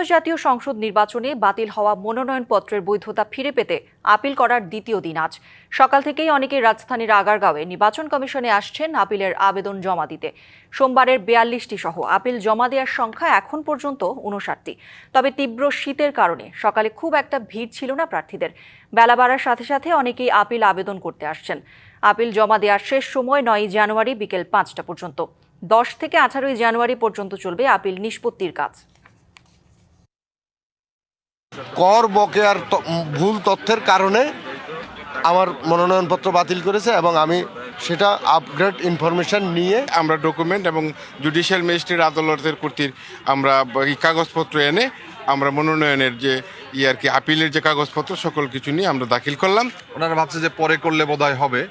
ত্রয়োদশ জাতীয় সংসদ নির্বাচনে বাতিল হওয়া মনোনয়নপত্রের বৈধতা ফিরে পেতে আপিল করার দ্বিতীয় দিন আজ সকাল থেকেই অনেকে রাজধানীর আগারগাঁওয়ে নির্বাচন কমিশনে আসছেন আপিলের আবেদন জমা দিতে। সোমবারের ৪২টি সহ আপিল জমা দেওয়ার সংখ্যা এখন পর্যন্ত ৫৯টি। তবে তীব্র শীতের কারণে সকালে খুব একটা ভিড় ছিল না প্রার্থীদের। বেলা বাড়ার সাথে সাথে অনেকেই আপিল আবেদন করতে আসছেন। আপিল জমা দেওয়ার শেষ সময় ৯ জানুয়ারি বিকেল ৫টা পর্যন্ত। ১০ থেকে ১৮ জানুয়ারি পর্যন্ত চলবে আপিল নিষ্পত্তির কাজ। কর বকেয়ার ভুল তথ্যের কারণে আমার মনোনয়নপত্র বাতিল করেছে এবং আমি সেটা আপগ্রেড ইনফরমেশন নিয়ে আমরা ডকুমেন্ট এবং জুডিশিয়াল ম্যাজিস্ট্রেট আদালতের কর্তৃক আমরা এই কাগজপত্র এনে আমরা মনোনয়নের যে আর কি আপিলের যে কাগজপত্র সকল কিছু নিয়ে আমরা দাখিল করলাম। ওনারা ভাবছে যে পরে করলে বোধহয় হবে,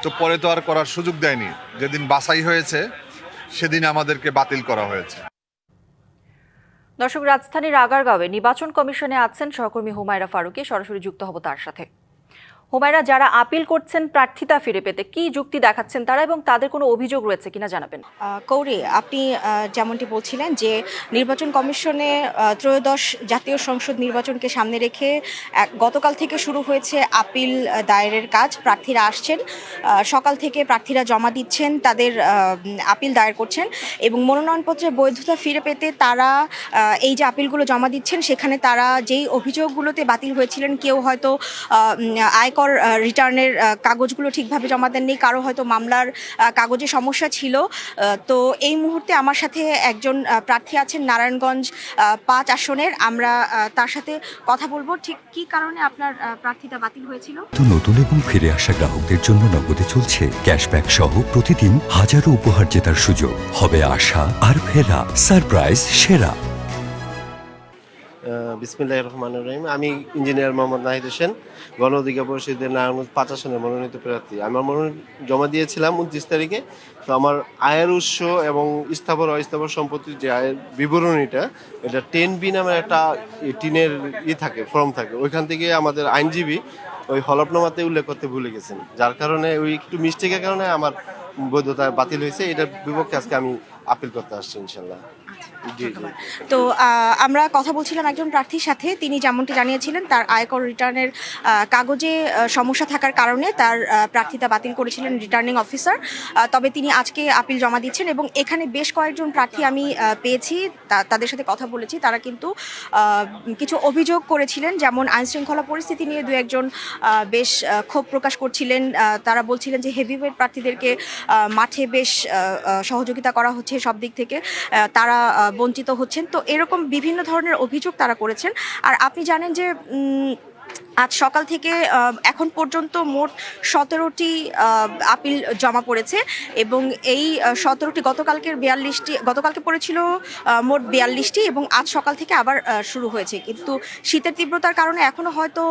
তো পরে তো আর করার সুযোগ দেয়নি। যেদিন বাছাই হয়েছে সেদিন আমাদেরকে বাতিল করা হয়েছে। দর্শক, রাজধানীর আগারগাঁওয়ে নির্বাচন কমিশনে আছেন সহকর্মী হুমায়রা ফারুকী। সরাসরি যুক্ত হব তার সাথে। হুমায়রা, যারা আপিল করছেন প্রার্থিতা ফিরে পেতে, কি যুক্তি দেখাচ্ছেন তারা এবং তাদের কোনো অভিযোগ রয়েছে কিনা জানাবেন। কৌরি, আপনি যেমনটি বলছিলেন যে নির্বাচন কমিশনে ত্রয়োদশ জাতীয় সংসদ নির্বাচনকে সামনে রেখে গতকাল থেকে শুরু হয়েছে আপিল দায়েরের কাজ। প্রার্থীরা আসছেন, সকাল থেকে প্রার্থীরা জমা দিচ্ছেন, তাদের আপিল দায়ের করছেন এবং মনোনয়নপত্রের বৈধতা ফিরে পেতে তারা এই যে আপিলগুলো জমা দিচ্ছেন সেখানে তারা যেই অভিযোগগুলোতে বাতিল হয়েছিলেন, কেউ হয়তো আয়কর রিটার্নের কাগজগুলো ঠিকভাবে জমা দেননি, কারো হয়তো মামলার কাগজে সমস্যা ছিল। তো এই মুহূর্তে আমার সাথে একজন প্রার্থী আছেন নারায়ণগঞ্জ ৫ আসনের। আমরা তার সাথে কথা বলবো ঠিক কি কারণে আপনার প্রার্থীতা বাতিল হয়েছিল। নতুন এবং ফিরে আসা গ্রাহকদের জন্য নগদে চলছে ক্যাশব্যাক সহ প্রতিদিন হাজারো উপহার জেতার সুযোগ। হবে আশা আর ফেরা, সারপ্রাইজ সেরা। বিসমিল্লাহির রহমানির রহিম। আমি ইঞ্জিনিয়ার মোহাম্মদ নাহিদ হোসেন, গণ অধিকার পরিষদের নারায়ণগঞ্জ ৫ আসনের মনোনীত প্রার্থী। আমার মনোনয়ন জমা দিয়েছিলাম ২৯ তারিখে। তো আমার আয়ের উৎস এবং স্থাবর অস্থাবর সম্পত্তির যে আয়ের বিবরণীটা, এটা 10B নামের একটা টিনের থাকে, ফর্ম থাকে। ওইখান থেকে আমাদের আইনজীবী ওই হলফনামাতে উল্লেখ করতে ভুলে গেছেন, যার কারণে ওই একটু মিস্টেকের কারণে আমার বৈধতা বাতিল হয়েছে। এটার বিপক্ষে আজকে আমি আপিল করতে আসছি ইনশাল্লাহ। তো আমরা কথা বলছিলাম একজন প্রার্থীর সাথে, তিনি যেমনটি জানিয়েছিলেন তার আয়কর রিটার্নের কাগজে সমস্যা থাকার কারণে তার প্রার্থিতা বাতিল করেছিলেন রিটার্নিং অফিসার। তবে তিনি আজকে আপিল জমা দিচ্ছেন এবং এখানে বেশ কয়েকজন প্রার্থী আমি পেয়েছি, তাদের সাথে কথা বলেছি। তারা কিন্তু কিছু অভিযোগ করেছিলেন, যেমন আইনশৃঙ্খলা পরিস্থিতি নিয়ে দু একজন বেশ ক্ষোভ প্রকাশ করছিলেন। তারা বলছিলেন যে হেভিওয়েট প্রার্থীদেরকে মাঠে বেশ সহযোগিতা করা হচ্ছে সব দিক থেকে, তারা বঞ্চিত হচ্ছেন। তো এরকম বিভিন্ন ধরনের অভিযোগ তারা করেছেন। আর আপনি জানেন যে আজ সকাল থেকে এখন পর্যন্ত মোট 17টি আপিল জমা পড়েছে এবং এই 17টি গতকালকে পড়েছিল মোট 42টি এবং আজ সকাল থেকে আবার শুরু হয়েছে। কিন্তু শীতের তীব্রতার কারণে এখনও হয়তো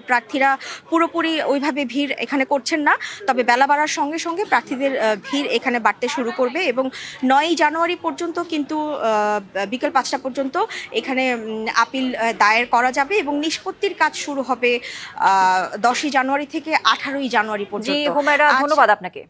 প্রার্থীরা পুরোপুরি ওইভাবে ভিড় এখানে করছেন না। তবে বেলা বাড়ার সঙ্গে সঙ্গে প্রার্থীদের ভিড় এখানে বাড়তে শুরু করবে এবং ৯ জানুয়ারি পর্যন্ত কিন্তু বিকেল ৫টা পর্যন্ত এখানে আপিল দায়ের করা যাবে এবং নিষ্পত্তির কাজ শুরু হবে ১০ জানুয়ারি থেকে ১৮ জানুয়ারি পর্যন্ত। জি হুমায়রা, ধন্যবাদ আপনাকে।